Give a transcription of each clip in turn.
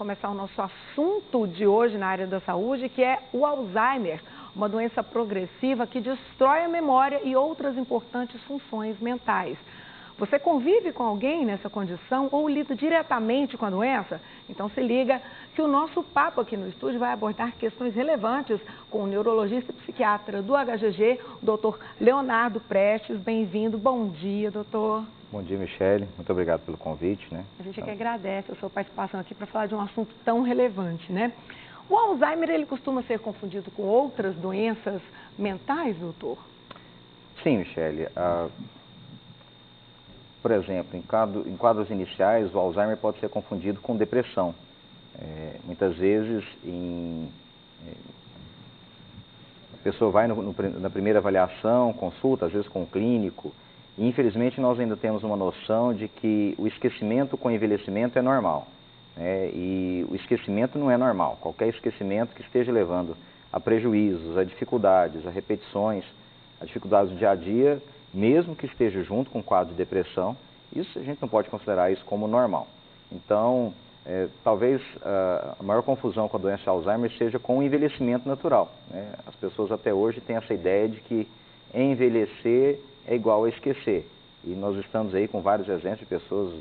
começar o nosso assunto de hoje na área da saúde, que é o Alzheimer, uma doença progressiva que destrói a memória e outras importantes funções mentais. Você convive com alguém nessa condição ou lida diretamente com a doença? Então se liga que o nosso papo aqui no estúdio vai abordar questões relevantes com o neurologista e psiquiatra do HGG, o doutor Leonardo Prestes. Bem-vindo. Bom dia, doutor. Bom dia, Michele. Muito obrigado pelo convite, né? A gente é que agradece a sua participação aqui para falar de um assunto tão relevante, né? O Alzheimer, ele costuma ser confundido com outras doenças mentais, doutor? Sim, Michele. Por exemplo, em quadros iniciais, o Alzheimer pode ser confundido com depressão. Muitas vezes, a pessoa vai na primeira avaliação, consulta, às vezes com o clínico, e infelizmente nós ainda temos uma noção de que o esquecimento com envelhecimento é normal. E o esquecimento não é normal. Qualquer esquecimento que esteja levando a prejuízos, a dificuldades, a repetições, a dificuldades do dia a dia, mesmo que esteja junto com um quadro de depressão, isso a gente não pode considerar isso como normal. Então, talvez a maior confusão com a doença de Alzheimer seja com o envelhecimento natural. As pessoas até hoje têm essa ideia de que envelhecer é igual a esquecer. E nós estamos aí com vários exemplos de pessoas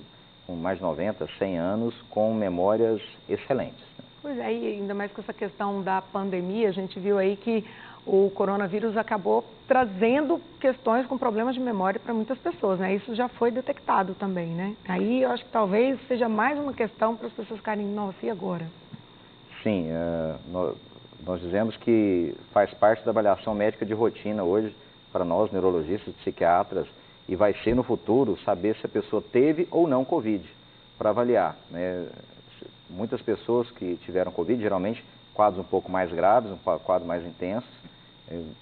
com mais de 90, 100 anos, com memórias excelentes. Pois é, e ainda mais com essa questão da pandemia, a gente viu aí que o coronavírus acabou trazendo questões com problemas de memória para muitas pessoas, né? Isso já foi detectado também, né? Aí eu acho que talvez seja mais uma questão para as pessoas ficarem, nossa, e agora? Sim, nós dizemos que faz parte da avaliação médica de rotina hoje, para nós, neurologistas, psiquiatras, e vai ser no futuro saber se a pessoa teve ou não Covid, para avaliar, né? Muitas pessoas que tiveram Covid, geralmente quadros um pouco mais graves, quadros mais intensos,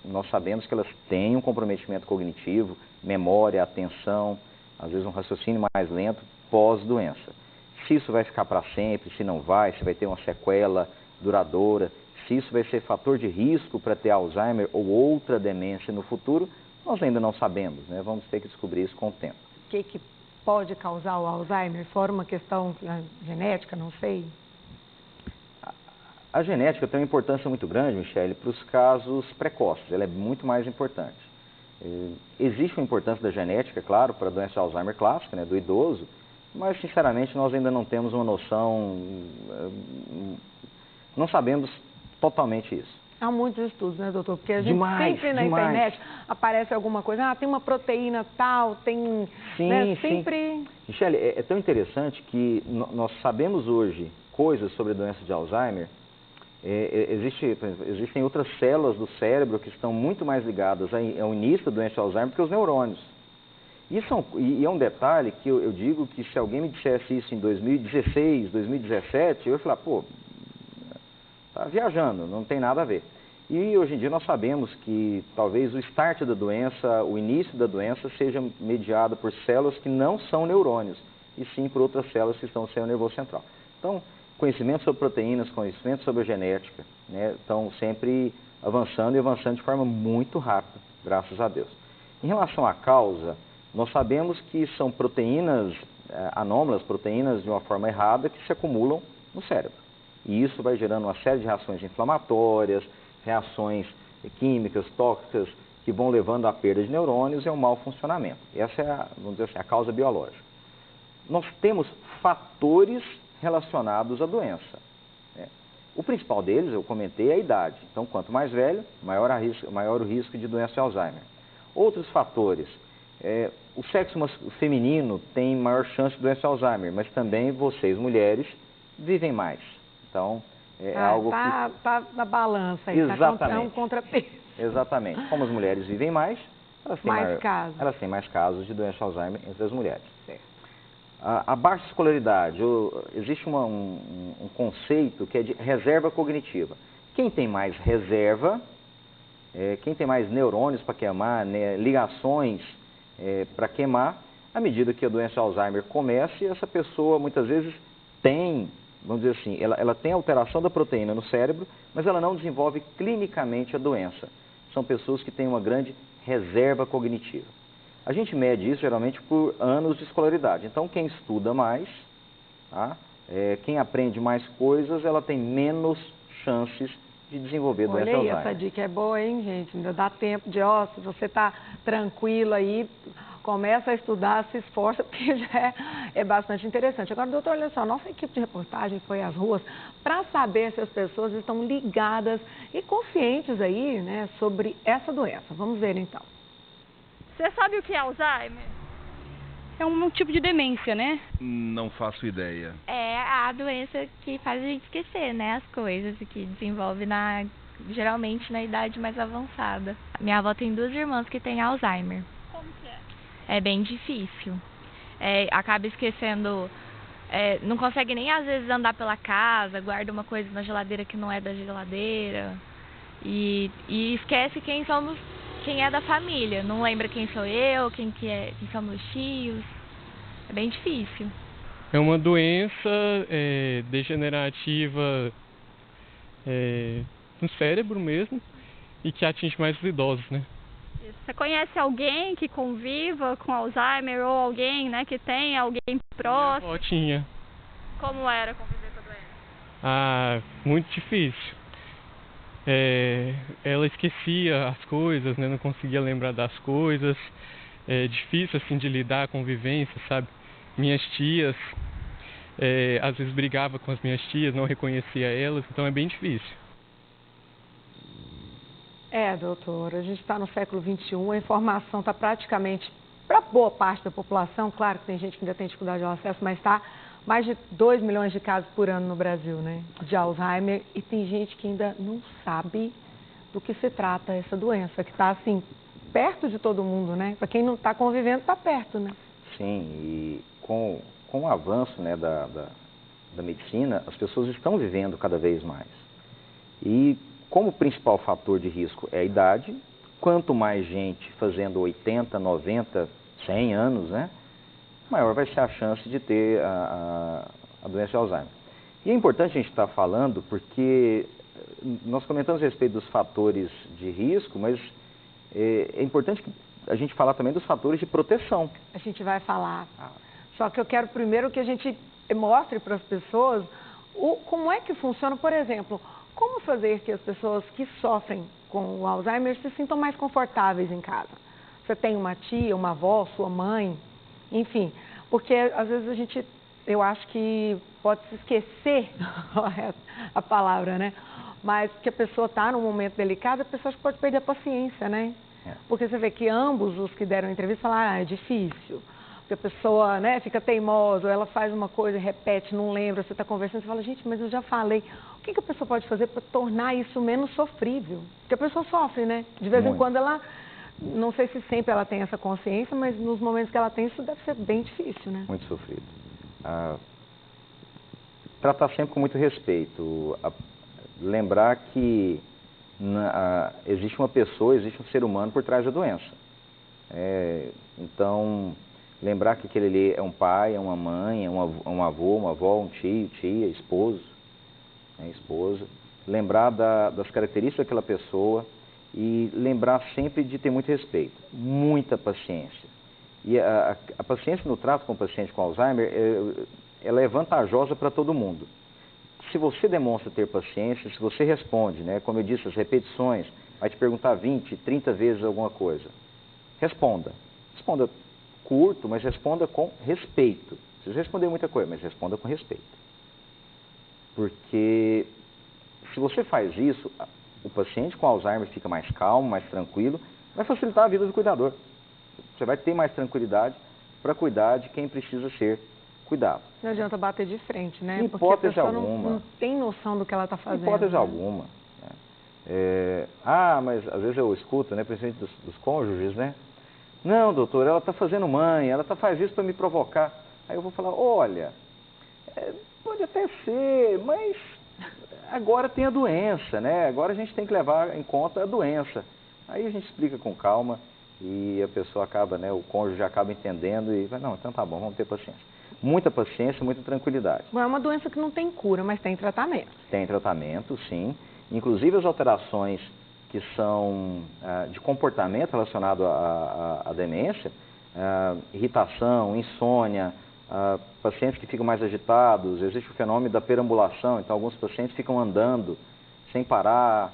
nós sabemos que elas têm um comprometimento cognitivo, memória, atenção, às vezes um raciocínio mais lento pós-doença. Se isso vai ficar para sempre, se não vai, se vai ter uma sequela duradoura, se isso vai ser fator de risco para ter Alzheimer ou outra demência no futuro, nós ainda não sabemos, né? Vamos ter que descobrir isso com o tempo. O que pode causar o Alzheimer? Fora uma questão genética, não sei? A genética tem uma importância muito grande, Michele, para os casos precoces. Ela é muito mais importante. Existe uma importância da genética, claro, para a doença de Alzheimer clássica, né, do idoso, mas, sinceramente, nós ainda não temos uma noção, não sabemos totalmente isso. Há muitos estudos, né, doutor? Porque a gente sempre na internet aparece alguma coisa, tem uma proteína tal, tem... Sim, né, sempre... Sim. Michele, é tão interessante que nós sabemos hoje coisas sobre a doença de Alzheimer. Existem outras células do cérebro que estão muito mais ligadas ao início da doença de Alzheimer que os neurônios. E é um detalhe que eu digo que se alguém me dissesse isso em 2016, 2017, eu ia falar, pô, tá viajando, não tem nada a ver. E hoje em dia nós sabemos que talvez o start da doença, o início da doença seja mediado por células que não são neurônios, e sim por outras células que estão no sistema nervoso central. Então, conhecimento sobre proteínas, conhecimento sobre a genética, né, estão sempre avançando e avançando de forma muito rápida, graças a Deus. Em relação à causa, nós sabemos que são proteínas anômalas, proteínas de uma forma errada que se acumulam no cérebro. E isso vai gerando uma série de reações inflamatórias, reações químicas, tóxicas, que vão levando à perda de neurônios e ao mau funcionamento. Essa é, vamos dizer assim, a causa biológica. Nós temos fatores relacionados à doença. O principal deles, eu comentei, é a idade. Então, quanto mais velho, maior o risco de doença de Alzheimer. Outros fatores, o sexo feminino tem maior chance de doença de Alzheimer, mas também vocês, mulheres, vivem mais. Então, algo que... Está na balança aí, exatamente. Tá um contrapeso. Exatamente. Como as mulheres vivem mais, elas têm mais casos de doença de Alzheimer entre as mulheres. Certo. A baixa escolaridade, existe um conceito que é de reserva cognitiva. Quem tem mais reserva, quem tem mais neurônios para queimar, né, ligações para queimar, à medida que a doença de Alzheimer começa, essa pessoa muitas vezes tem, vamos dizer assim, ela tem alteração da proteína no cérebro, mas ela não desenvolve clinicamente a doença. São pessoas que têm uma grande reserva cognitiva. A gente mede isso geralmente por anos de escolaridade. Então, quem estuda mais, quem aprende mais coisas, ela tem menos chances de desenvolver doença Olha aí, Alzheimer. essa dica é boa, hein, gente? Ainda dá tempo de, ó, se você está tranquilo aí, começa a estudar, se esforça, porque já é bastante interessante. Agora, doutor, olha só, nossa equipe de reportagem foi às ruas para saber se as pessoas estão ligadas e conscientes aí, né, sobre essa doença. Vamos ver, então. Você sabe o que é Alzheimer? É um tipo de demência, né? Não faço ideia. É a doença que faz a gente esquecer, né, as coisas e que desenvolve geralmente na idade mais avançada. Minha avó tem 2 irmãs que têm Alzheimer. Como que é? É bem difícil. Acaba esquecendo, não consegue nem às vezes andar pela casa, guarda uma coisa na geladeira que não é da geladeira e esquece quem é da família. Não lembra quem sou eu, quem são meus tios. É bem difícil. É uma doença degenerativa no cérebro mesmo e que atinge mais os idosos, né? Você conhece alguém que conviva com Alzheimer ou alguém, né, que tem alguém próximo? Minha avó tinha. Como era conviver com a doença? Ah, muito difícil. Ela esquecia as coisas, né? Não conseguia lembrar das coisas. É difícil assim de lidar a convivência, sabe? Minhas tias, às vezes brigava com as minhas tias, não reconhecia elas, então é bem difícil. Doutora, a gente está no século XXI, a informação está praticamente, para boa parte da população, claro que tem gente que ainda tem dificuldade de acesso, mas está mais de 2 milhões de casos por ano no Brasil, né, de Alzheimer, e tem gente que ainda não sabe do que se trata essa doença, que está assim, perto de todo mundo, né? Para quem não está convivendo, está perto, né? Sim, e com o avanço, né, da medicina, as pessoas estão vivendo cada vez mais. E como o principal fator de risco é a idade, quanto mais gente fazendo 80, 90, 100 anos, né, maior vai ser a chance de ter a doença de Alzheimer. E é importante a gente estar falando porque nós comentamos a respeito dos fatores de risco, mas é importante a gente falar também dos fatores de proteção. A gente vai falar. Só que eu quero primeiro que a gente mostre para as pessoas como é que funciona, por exemplo, como fazer que as pessoas que sofrem com o Alzheimer se sintam mais confortáveis em casa. Você tem uma tia, uma avó, sua mãe, enfim, porque às vezes eu acho que pode se esquecer a palavra, né? Mas que a pessoa está num momento delicado, a pessoa pode perder a paciência, né? Porque você vê que ambos os que deram entrevista falaram, é difícil. Porque a pessoa, né, fica teimosa, ou ela faz uma coisa, repete, não lembra, você está conversando, você fala, gente, mas eu já falei. O que a pessoa pode fazer para tornar isso menos sofrível? Porque a pessoa sofre, né? De vez em quando ela, não sei se sempre ela tem essa consciência, mas nos momentos que ela tem, isso deve ser bem difícil, né? Muito sofrido. Tratar sempre com muito respeito. Lembrar que existe uma pessoa, existe um ser humano por trás da doença. Então, lembrar que aquele ali é um pai, é uma mãe, é um avô, uma avó, um tio, tia, esposo, esposa. Lembrar das características daquela pessoa e lembrar sempre de ter muito respeito, muita paciência. E a paciência no trato com o paciente com Alzheimer, ela é vantajosa para todo mundo. Se você demonstra ter paciência, se você responde, né, como eu disse, as repetições, vai te perguntar 20, 30 vezes alguma coisa, responda. Responda curto, mas responda com respeito. Não precisa responder muita coisa, mas responda com respeito. Porque se você faz isso, o paciente com Alzheimer fica mais calmo, mais tranquilo, vai facilitar a vida do cuidador. Você vai ter mais tranquilidade para cuidar de quem precisa ser cuidado. Não adianta bater de frente, né? Hipótese porque a pessoa alguma. não tem noção do que ela está fazendo. Hipótese né? alguma. Mas às vezes eu escuto, né, principalmente dos cônjuges, né? Não, doutor, ela está fazendo mãe, ela faz isso para me provocar. Aí eu vou falar, olha, pode até ser, mas agora tem a doença, né? Agora a gente tem que levar em conta a doença. Aí a gente explica com calma e a pessoa acaba, né, o cônjuge acaba entendendo e vai, não, então tá bom, vamos ter paciência. Muita paciência, muita tranquilidade. Bom, é uma doença que não tem cura, mas tem tratamento. Tem tratamento, sim. Inclusive as alterações que são de comportamento relacionado à demência, irritação, insônia, pacientes que ficam mais agitados, existe o fenômeno da perambulação, então alguns pacientes ficam andando sem parar.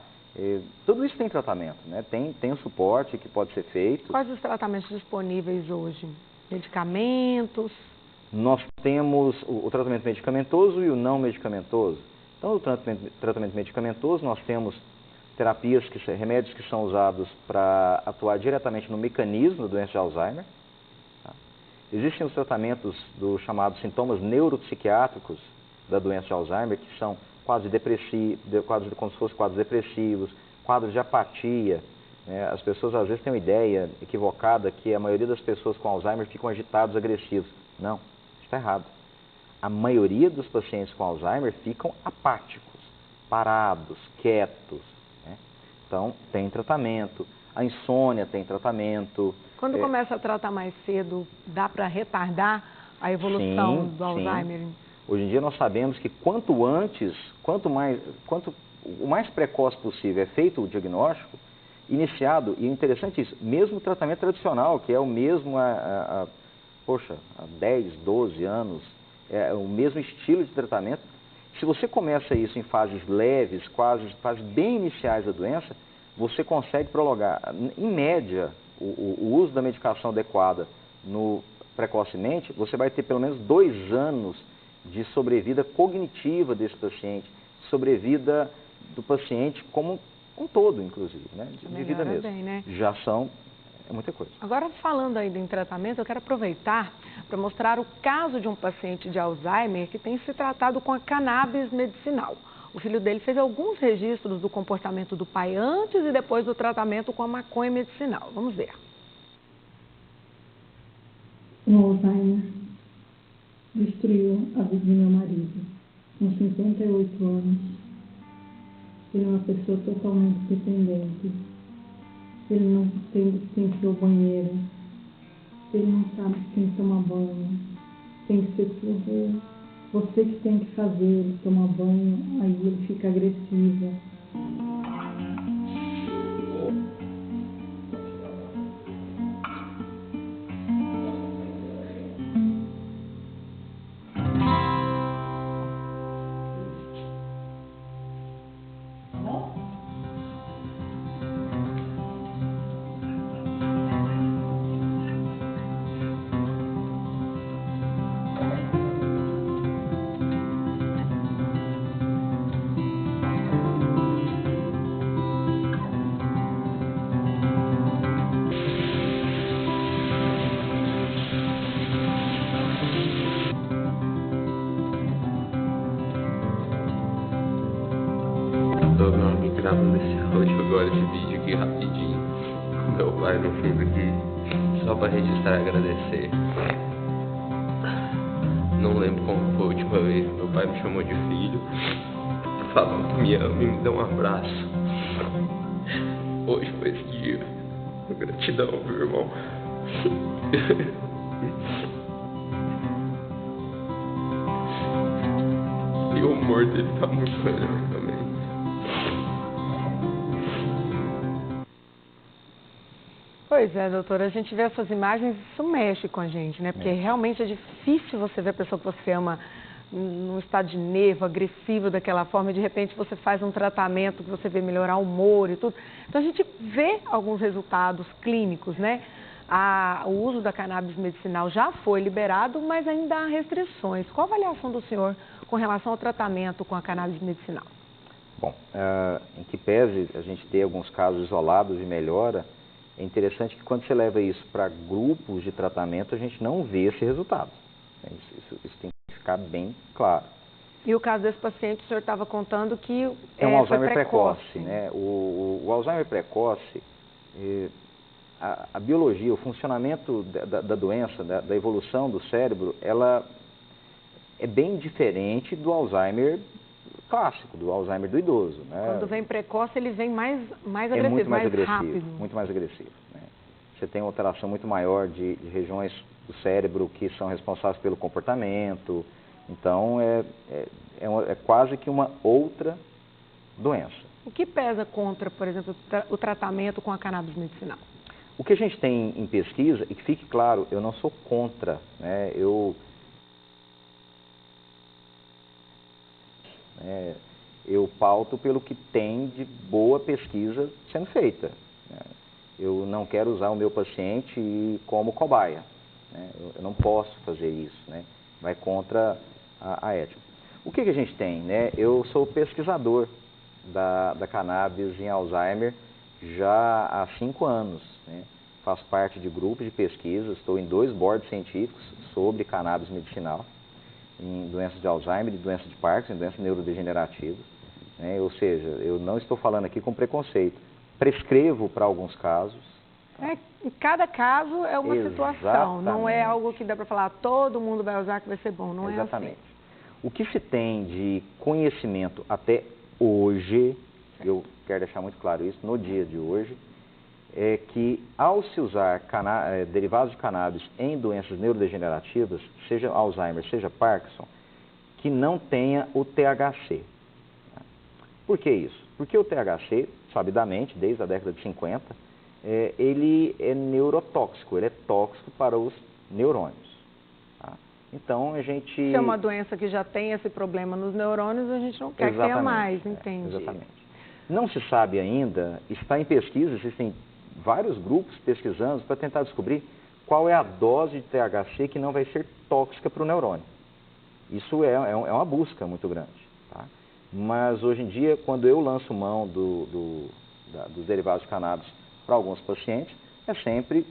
Tudo isso tem tratamento, né? Tem um suporte que pode ser feito. Quais os tratamentos disponíveis hoje? Medicamentos? Nós temos o tratamento medicamentoso e o não medicamentoso. Então, o tratamento medicamentoso, nós temos terapias, remédios que são usados para atuar diretamente no mecanismo da doença de Alzheimer. Tá? Existem os tratamentos dos chamados sintomas neuropsiquiátricos da doença de Alzheimer, que são quadros como se fossem quadros depressivos, quadros de apatia. As pessoas às vezes têm uma ideia equivocada que a maioria das pessoas com Alzheimer ficam agitados, agressivos. Não, está errado. A maioria dos pacientes com Alzheimer ficam apáticos, parados, quietos. Né? Então, tem tratamento. A insônia tem tratamento. Quando começa a tratar mais cedo, dá para retardar a evolução do Alzheimer? Sim. Hoje em dia nós sabemos que quanto o mais precoce possível é feito o diagnóstico, iniciado, e é interessante isso, mesmo o tratamento tradicional, que é o mesmo há 10, 12 anos, é o mesmo estilo de tratamento, se você começa isso em fases leves, fases bem iniciais da doença, você consegue prolongar, em média, o uso da medicação adequada precocemente, você vai ter pelo menos 2 anos de sobrevida cognitiva desse paciente, sobrevida do paciente como um todo, inclusive, né? de vida mesmo. Bem, né? Já é muita coisa. Agora, falando ainda em tratamento, eu quero aproveitar para mostrar o caso de um paciente de Alzheimer que tem se tratado com a cannabis medicinal. O filho dele fez alguns registros do comportamento do pai antes e depois do tratamento com a maconha medicinal. Vamos ver. O Alzheimer destruiu a vida do meu marido, com 58 anos. Ele é uma pessoa totalmente dependente. Ele não tem seu banheiro. Ele não sabe que tem que tomar banho. Tem que ser tudo você que tem que fazer ele tomar banho. Aí ele fica agressivo. Gravando esse áudio agora, esse vídeo aqui rapidinho com meu pai no fundo aqui, só pra registrar e agradecer. Não lembro como foi a última vez que meu pai me chamou de filho, falando que me ama e me deu um abraço. Hoje foi esse dia. Gratidão, meu irmão. E o humor dele tá muito melhor também. Pois é, doutora, a gente vê essas imagens, isso mexe com a gente, né? Porque realmente é difícil você ver a pessoa que você ama num estado de nervo, agressivo daquela forma, e de repente você faz um tratamento que você vê melhorar o humor e tudo. Então a gente vê alguns resultados clínicos, né? O uso da cannabis medicinal já foi liberado, mas ainda há restrições. Qual a avaliação do senhor com relação ao tratamento com a cannabis medicinal? Bom, em que pese a gente ter alguns casos isolados de melhora, é interessante que quando você leva isso para grupos de tratamento, a gente não vê esse resultado. Isso tem que ficar bem claro. E o caso desse paciente, o senhor estava contando que é um Alzheimer precoce, né? O Alzheimer precoce, a biologia, o funcionamento da doença, da evolução do cérebro, ela é bem diferente do Alzheimer clássico, do Alzheimer do idoso. Né? Quando vem precoce, ele vem mais agressivo, muito mais agressivo, rápido. Muito mais agressivo. Né? Você tem uma alteração muito maior de regiões do cérebro que são responsáveis pelo comportamento. Então, é quase que uma outra doença. O que pesa contra, por exemplo, o tratamento com a cannabis medicinal? O que a gente tem em pesquisa, e que fique claro, eu não sou contra, né? Eu né? Eu pauto pelo que tem de boa pesquisa sendo feita, né? Eu não quero usar o meu paciente como cobaia, né? Eu não posso fazer isso, né? Vai contra a ética. O que a gente tem, né? Eu sou pesquisador da cannabis em Alzheimer já há 5 anos, né? Faço parte de grupos de pesquisa, estou em 2 boards científicos sobre cannabis medicinal, em doenças de Alzheimer e doenças de Parkinson, doenças neurodegenerativas, né? Ou seja, eu não estou falando aqui com preconceito, prescrevo para alguns casos. Em cada caso é uma situação, Exatamente. não é algo que dá para falar, todo mundo vai usar que vai ser bom, não Exatamente. é assim. O que se tem de conhecimento até hoje, eu quero deixar muito claro isso, no dia de hoje, é que ao se usar derivados de cannabis em doenças neurodegenerativas, seja Alzheimer, seja Parkinson, que não tenha o THC. Por que isso? Porque o THC, sabidamente, desde a década de 50, ele é neurotóxico, ele é tóxico para os neurônios. Tá? Então a gente... Se é uma doença que já tem esse problema nos neurônios, a gente não quer que tenha mais, entende? Exatamente. Não se sabe ainda, está em pesquisa, existem vários grupos pesquisando para tentar descobrir qual é a dose de THC que não vai ser tóxica para o neurônio. Isso é uma busca muito grande. Tá? Mas hoje em dia, quando eu lanço mão dos derivados de cannabis para alguns pacientes, é sempre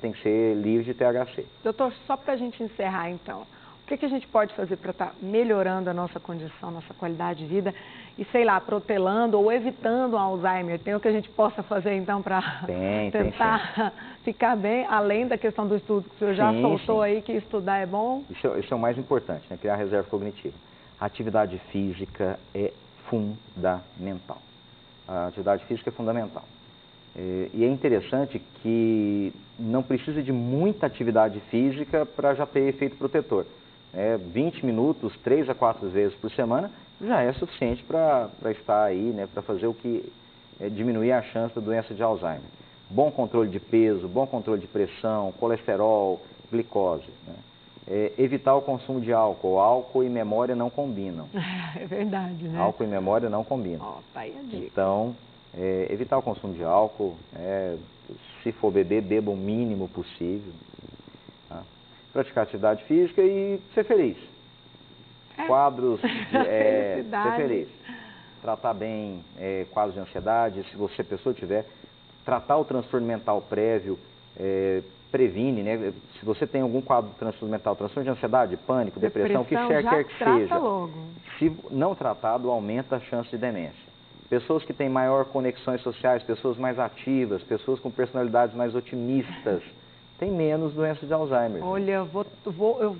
tem que ser livre de THC. Doutor, só para a gente encerrar então, o que a gente pode fazer para estar melhorando a nossa condição, nossa qualidade de vida e, sei lá, protelando ou evitando o Alzheimer? Tem o que a gente possa fazer então para tentar ficar bem, além da questão do estudo que o senhor já soltou aí, que estudar é bom? Isso é o mais importante, né? Criar reserva cognitiva. A atividade física é fundamental. A atividade física é fundamental. E é interessante que não precisa de muita atividade física para já ter efeito protetor. 20 minutos, 3 a 4 vezes por semana, já é suficiente para estar aí, né, para fazer o que diminuir a chance da doença de Alzheimer. Bom controle de peso, bom controle de pressão, colesterol, glicose, né? Evitar o consumo de álcool. Álcool e memória não combinam. É verdade, né? Álcool e memória não combinam. Tá aí a dica. Então, evitar o consumo de álcool, se for beber, beba o mínimo possível. Tá? Praticar atividade física e ser feliz. Quadros, ser feliz. Tratar bem quadros de ansiedade, se você, pessoa tiver, tratar o transtorno mental prévio, previne, né? Se você tem algum quadro de transtorno mental, transtorno de ansiedade, pânico, depressão, o que quer que seja, se não tratado, aumenta a chance de demência. Pessoas que têm maior conexões sociais, pessoas mais ativas, pessoas com personalidades mais otimistas, têm menos doenças de Alzheimer. Olha, eu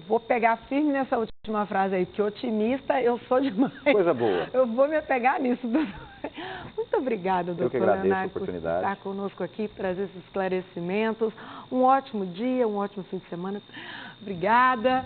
vou pegar firme nessa última frase aí, porque otimista eu sou demais. Coisa boa. Eu vou me apegar nisso. Muito obrigada, doutor Leonardo, por estar conosco aqui, trazer esses esclarecimentos. Um ótimo dia, um ótimo fim de semana. Obrigada.